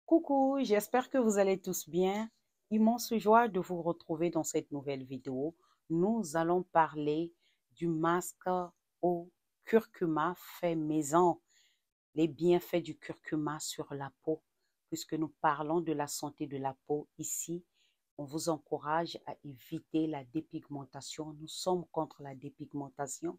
Coucou, j'espère que vous allez tous bien. Immense joie de vous retrouver dans cette nouvelle vidéo. Nous allons parler du masque au curcuma fait maison, les bienfaits du curcuma sur la peau. Puisque nous parlons de la santé de la peau ici, on vous encourage à éviter la dépigmentation. Nous sommes contre la dépigmentation.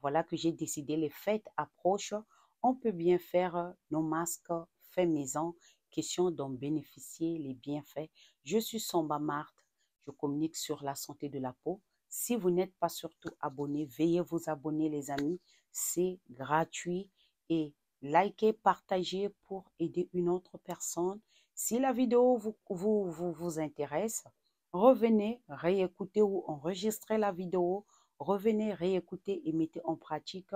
Voilà que j'ai décidé, les fêtes approchent. On peut bien faire nos masques fait maison. Question d'en bénéficier, les bienfaits. Je suis Samba Marthe. Je communique sur la santé de la peau. Si vous n'êtes pas surtout abonné, veuillez vous abonner, les amis. C'est gratuit et likez, partagez pour aider une autre personne. Si la vidéo vous intéresse, revenez, réécoutez ou enregistrez la vidéo. Revenez, réécoutez et mettez en pratique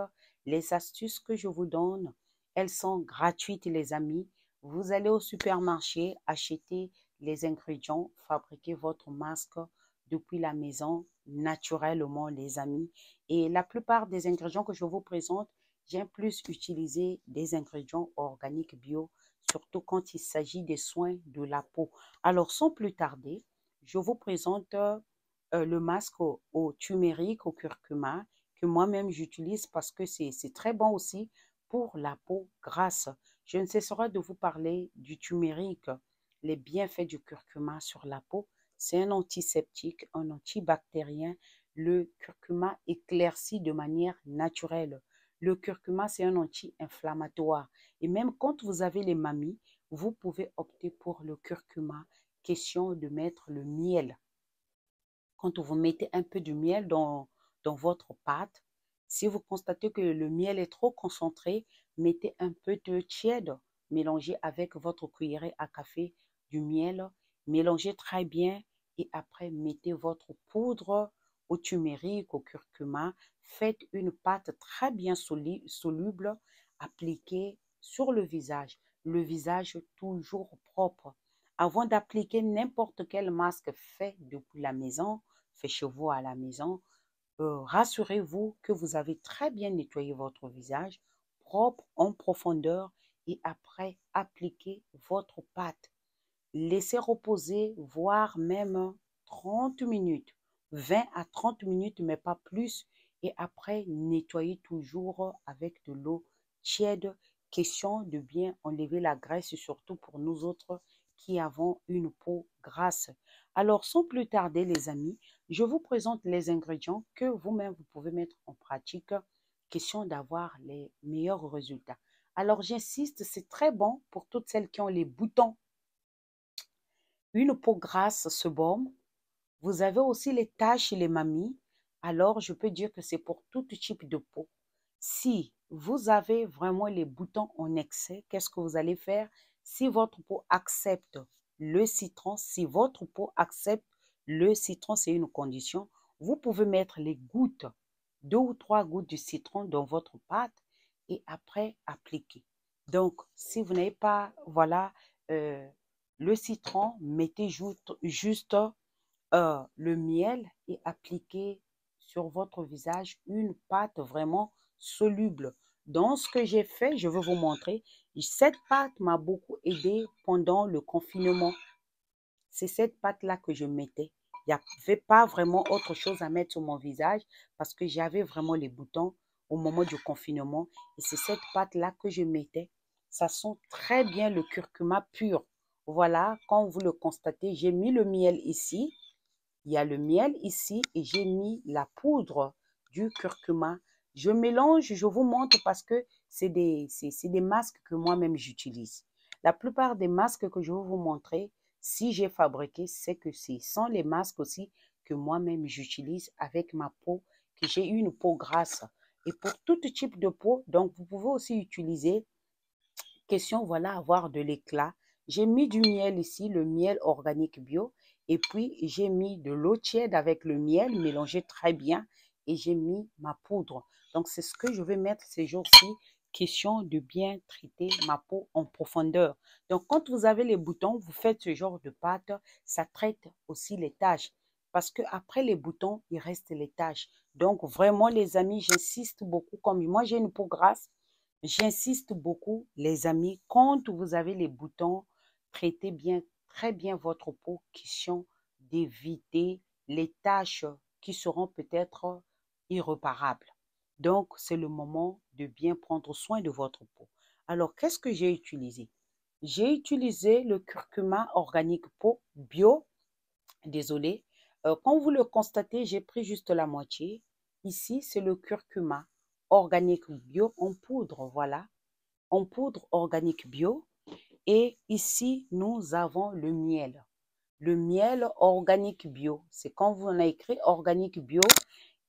les astuces que je vous donne. Elles sont gratuites, les amis. Vous allez au supermarché, acheter les ingrédients, fabriquer votre masque depuis la maison naturellement, les amis. Et la plupart des ingrédients que je vous présente, j'aime plus utiliser des ingrédients organiques bio, surtout quand il s'agit des soins de la peau. Alors, sans plus tarder, je vous présente le masque au turmeric, au curcuma, que moi-même j'utilise parce que c'est très bon aussi pour la peau grasse. Je ne cesserai de vous parler du turmeric, les bienfaits du curcuma sur la peau. C'est un antiseptique, un antibactérien. Le curcuma éclaircit de manière naturelle. Le curcuma, c'est un anti-inflammatoire. Et même quand vous avez les mamies, vous pouvez opter pour le curcuma. Question de mettre le miel. Quand vous mettez un peu de miel dans votre pâte, si vous constatez que le miel est trop concentré, mettez un peu de tiède, mélangez avec votre cuillerée à café du miel, mélangez très bien et après mettez votre poudre au turmeric, au curcuma, faites une pâte très bien soluble, appliquez sur le visage toujours propre. Avant d'appliquer n'importe quel masque fait depuis la maison, fait chez vous à la maison, rassurez-vous que vous avez très bien nettoyé votre visage, propre en profondeur et après appliquez votre pâte. Laissez reposer, voire même 30 minutes, 20 à 30 minutes, mais pas plus. Et après, nettoyez toujours avec de l'eau tiède. Question de bien enlever la graisse, surtout pour nous autres qui avons une peau grasse. Alors, sans plus tarder, les amis, je vous présente les ingrédients que vous-même, vous pouvez mettre en pratique. Question d'avoir les meilleurs résultats. Alors, j'insiste, c'est très bon pour toutes celles qui ont les boutons, une peau grasse se baume. Vous avez aussi les taches et les mamies. Alors, je peux dire que c'est pour tout type de peau. Si vous avez vraiment les boutons en excès, qu'est-ce que vous allez faire? Si votre peau accepte le citron, si votre peau accepte le citron, c'est une condition, vous pouvez mettre les gouttes, 2 ou 3 gouttes de citron dans votre pâte et après appliquer. Donc, si vous n'avez pas, voilà, euh, le citron, mettez juste le miel et appliquez sur votre visage une pâte vraiment soluble. Dans ce que j'ai fait, je vais vous montrer. Cette pâte m'a beaucoup aidé pendant le confinement. C'est cette pâte-là que je mettais. Il n'y avait pas vraiment autre chose à mettre sur mon visage parce que j'avais vraiment les boutons au moment du confinement. Et c'est cette pâte-là que je mettais. Ça sent très bien le curcuma pur. Voilà, quand vous le constatez, j'ai mis le miel ici. Il y a le miel ici et j'ai mis la poudre du curcuma. Je mélange, je vous montre parce que c'est des masques que moi-même j'utilise. La plupart des masques que je vais vous montrer, si j'ai fabriqué, c'est que ce sont les masques aussi que moi-même j'utilise avec ma peau, que j'ai une peau grasse. Et pour tout type de peau, donc vous pouvez aussi utiliser, question, voilà, avoir de l'éclat. J'ai mis du miel ici, le miel organique bio. Et puis, j'ai mis de l'eau tiède avec le miel mélangé très bien. Et j'ai mis ma poudre. Donc, c'est ce que je vais mettre ces jours-ci. Question de bien traiter ma peau en profondeur. Donc, quand vous avez les boutons, vous faites ce genre de pâte. Ça traite aussi les taches. Parce que après les boutons, il reste les taches. Donc, vraiment, les amis, j'insiste beaucoup. Comme moi, j'ai une peau grasse. J'insiste beaucoup, les amis, quand vous avez les boutons, traitez bien, très bien votre peau, question d'éviter les taches qui seront peut-être irréparables. Donc, c'est le moment de bien prendre soin de votre peau. Alors, qu'est-ce que j'ai utilisé? J'ai utilisé le curcuma organique peau bio. Désolé. Comme vous le constatez, j'ai pris juste la moitié. Ici, c'est le curcuma organique bio en poudre, voilà, en poudre organique bio. Et ici, nous avons le miel. Le miel organique bio. C'est quand on a écrit organique bio.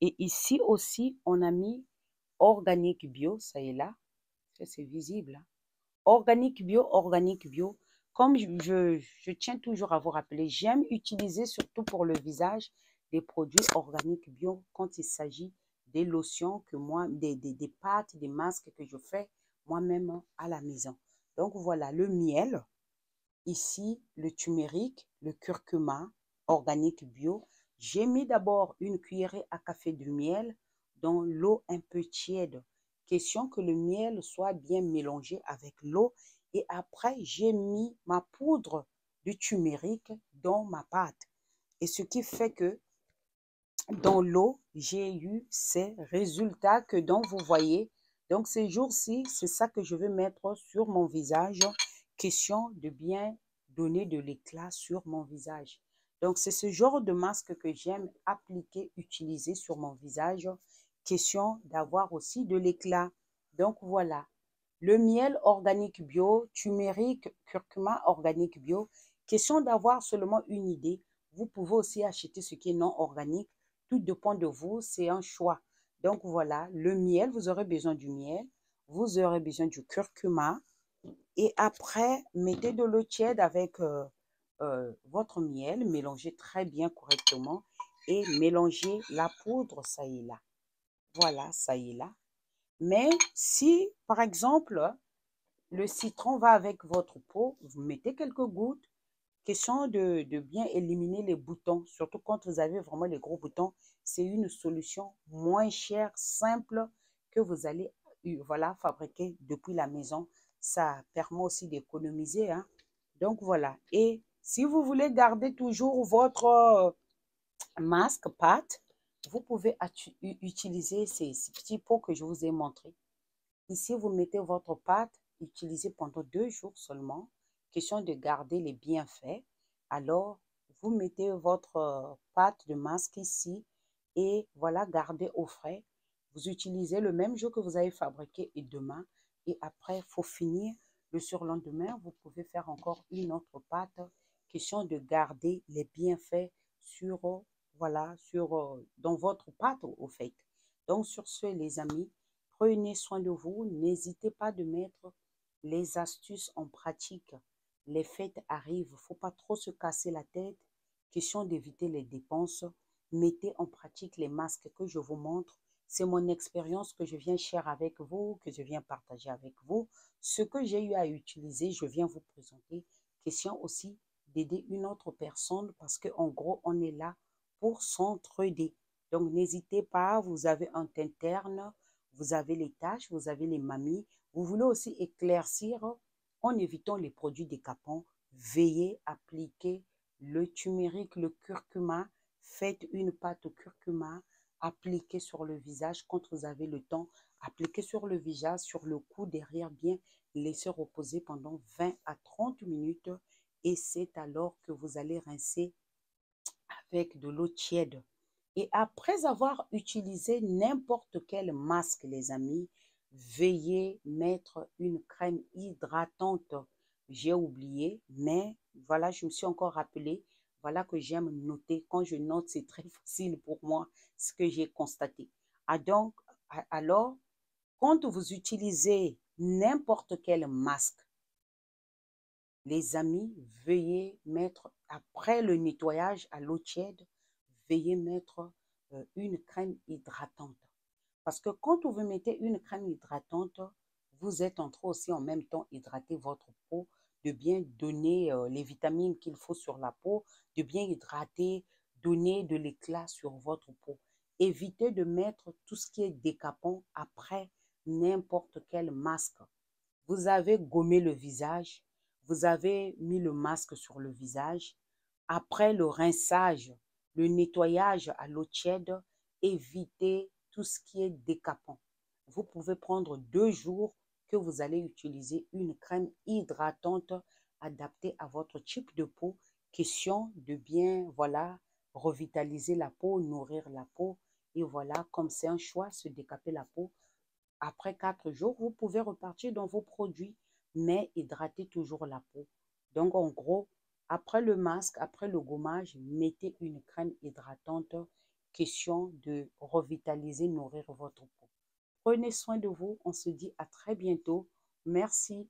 Et ici aussi, on a mis organique bio. Ça est là. C'est visible, hein. Organique bio, organique bio. Comme je tiens toujours à vous rappeler, j'aime utiliser surtout pour le visage des produits organiques bio quand il s'agit des lotions que moi, des pâtes, des masques que je fais moi-même à la maison. Donc voilà, le miel, ici le turmeric, le curcuma organique bio. J'ai mis d'abord une cuillerée à café de miel dans l'eau un peu tiède. Question que le miel soit bien mélangé avec l'eau. Et après, j'ai mis ma poudre de turmeric dans ma pâte. Et ce qui fait que dans l'eau, j'ai eu ces résultats que donc vous voyez. Donc ces jours-ci, c'est ça que je vais mettre sur mon visage. Question de bien donner de l'éclat sur mon visage. Donc c'est ce genre de masque que j'aime appliquer, utiliser sur mon visage. Question d'avoir aussi de l'éclat. Donc voilà, le miel organique bio, turmeric, curcuma organique bio. Question d'avoir seulement une idée. Vous pouvez aussi acheter ce qui est non organique. Tout dépend de vous, c'est un choix. Donc voilà, le miel, vous aurez besoin du miel, vous aurez besoin du curcuma. Et après, mettez de l'eau tiède avec votre miel, mélangez très bien correctement et mélangez la poudre, ça y est là. Voilà, ça y est là. Mais si, par exemple, le citron va avec votre peau, vous mettez quelques gouttes. Question de bien éliminer les boutons, surtout quand vous avez vraiment les gros boutons. C'est une solution moins chère, simple, que vous allez voilà, fabriquer depuis la maison. Ça permet aussi d'économiser, hein. Donc voilà. Et si vous voulez garder toujours votre masque pâte, vous pouvez utiliser ces petits pots que je vous ai montrés. Ici, vous mettez votre pâte, utilisez pendant 2 jours seulement. Question de garder les bienfaits. Alors, vous mettez votre pâte de masque ici et voilà, gardez au frais. Vous utilisez le même jour que vous avez fabriqué et demain. Et après, il faut finir. Le surlendemain, vous pouvez faire encore une autre pâte. Question de garder les bienfaits sur, voilà, dans votre pâte au fait. Donc, sur ce, les amis, prenez soin de vous. N'hésitez pas de mettre les astuces en pratique. Les fêtes arrivent. Il ne faut pas trop se casser la tête. Question d'éviter les dépenses. Mettez en pratique les masques que je vous montre. C'est mon expérience que je viens share avec vous, que je viens partager avec vous. Ce que j'ai eu à utiliser, je viens vous présenter. Question aussi d'aider une autre personne parce qu'en gros, on est là pour s'entraider. Donc, n'hésitez pas, vous avez un teint terne, vous avez les taches, vous avez les mamies. Vous voulez aussi éclaircir en évitant les produits décapants. Veillez à appliquer le turmeric, le curcuma. Faites une pâte au curcuma. Appliquez sur le visage quand vous avez le temps. Appliquez sur le visage, sur le cou, derrière bien. Laissez reposer pendant 20 à 30 minutes. Et c'est alors que vous allez rincer avec de l'eau tiède. Et après avoir utilisé n'importe quel masque, les amis, veuillez mettre une crème hydratante. J'ai oublié, mais voilà, je me suis encore rappelé. Voilà que j'aime noter. Quand je note, c'est très facile pour moi ce que j'ai constaté. Alors, quand vous utilisez n'importe quel masque, les amis, veuillez mettre, après le nettoyage à l'eau tiède, veuillez mettre une crème hydratante. Parce que quand vous mettez une crème hydratante, vous êtes en train aussi en même temps hydrater votre peau, de bien donner les vitamines qu'il faut sur la peau, de bien hydrater, donner de l'éclat sur votre peau. Évitez de mettre tout ce qui est décapant après n'importe quel masque. Vous avez gommé le visage, vous avez mis le masque sur le visage. Après le rinçage, le nettoyage à l'eau tiède, évitez tout ce qui est décapant. Vous pouvez prendre 2 jours que vous allez utiliser une crème hydratante adaptée à votre type de peau. Question de bien, voilà, revitaliser la peau, nourrir la peau. Et voilà, comme c'est un choix, se décaper la peau. Après 4 jours, vous pouvez repartir dans vos produits, mais hydratez toujours la peau. Donc, en gros, après le masque, après le gommage, mettez une crème hydratante. Question de revitaliser, nourrir votre peau. Prenez soin de vous. On se dit à très bientôt. Merci.